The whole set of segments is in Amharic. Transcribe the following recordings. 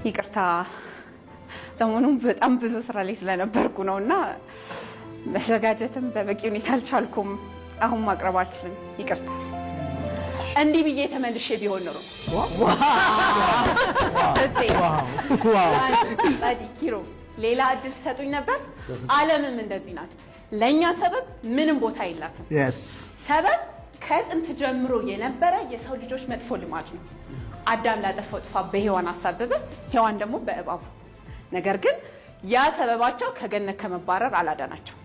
ይቅርታ ሰሞኑን በጣም ብዙ ስራ ላይ ስለነበርኩ ነውና መዘጋጀትም በበቂ ሁኔታ አልቻልኩም። አሁን ማቅረብ አልችልም። ይቅርታ። እንዲህ ብዬ ተመልሼ ቢሆን ኖሮ ኪሮ ሌላ እድል ትሰጡኝ ነበር። ዓለምም እንደዚህ ናት። ለእኛ ሰበብ ምንም ቦታ የላትም። ሰበብ ከጥንት ጀምሮ የነበረ የሰው ልጆች መጥፎ ልማድ ነው። አዳም ላጠፋው ጥፋት በሔዋን አሳበበ፣ ሔዋን ደግሞ በእባቡ። ነገር ግን ያ ሰበባቸው ከገነት ከመባረር አላዳናቸው።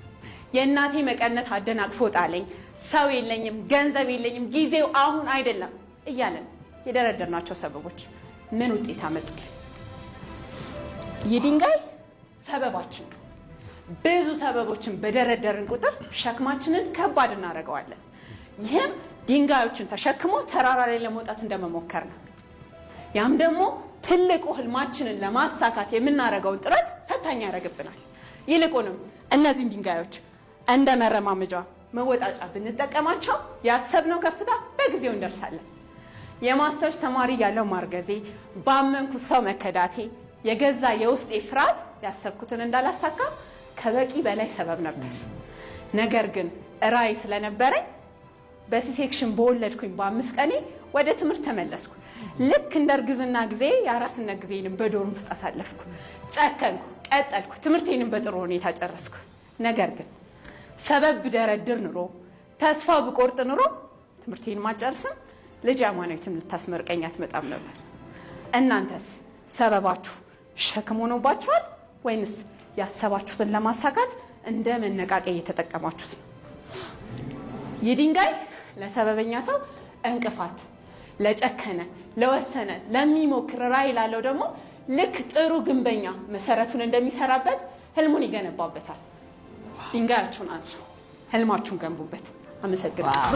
የእናቴ መቀነት አደናቅፎ ጣለኝ፣ ሰው የለኝም፣ ገንዘብ የለኝም፣ ጊዜው አሁን አይደለም እያለን የደረደርናቸው ሰበቦች ምን ውጤት አመጡል? ይህ ድንጋይ ሰበባችን ነው። ብዙ ሰበቦችን በደረደርን ቁጥር ሸክማችንን ከባድ እናደርገዋለን። ይህም ድንጋዮችን ተሸክሞ ተራራ ላይ ለመውጣት እንደመሞከር ነው። ያም ደግሞ ትልቁ ህልማችንን ለማሳካት የምናደርገውን ጥረት ፈታኝ ያደርግብናል። ይልቁንም እነዚህን ድንጋዮች እንደ መረማመጃ መወጣጫ ብንጠቀማቸው ያሰብነው ከፍታ በጊዜው እንደርሳለን። የማስተርስ ተማሪ ያለው ማርገዜ፣ ባመንኩት ሰው መከዳቴ፣ የገዛ የውስጤ ፍርሃት ያሰብኩትን እንዳላሳካ ከበቂ በላይ ሰበብ ነበር። ነገር ግን ራዕይ ስለነበረኝ በሲሴክሽን በወለድኩኝ በ5 ቀኔ ወደ ትምህርት ተመለስኩ። ልክ እንደ እርግዝና ጊዜ የአራስነት ጊዜንም በዶርም ውስጥ አሳለፍኩ። ጨከንኩ፣ ቀጠልኩ፣ ትምህርቴንም በጥሩ ሁኔታ ጨረስኩ። ነገር ግን ሰበብ ብደረድር ኑሮ፣ ተስፋ ብቆርጥ ኑሮ ትምህርቴን ማጨርስም ልጅ አማናዊትም ልታስመርቀኝ አትመጣም ነበር። እናንተስ ሰበባችሁ ሸክም ሆኖባችኋል ወይንስ ያሰባችሁትን ለማሳካት እንደ መነቃቂያ እየተጠቀማችሁት ነው? ይህ ድንጋይ ለሰበበኛ ሰው እንቅፋት፣ ለጨከነ፣ ለወሰነ፣ ለሚሞክር ራዕይ ላለው ደግሞ ልክ ጥሩ ግንበኛ መሰረቱን እንደሚሰራበት ህልሙን ይገነባበታል። ድንጋያችሁን አንሱ፣ ህልማችሁን ገንቡበት። አመሰግናለሁ።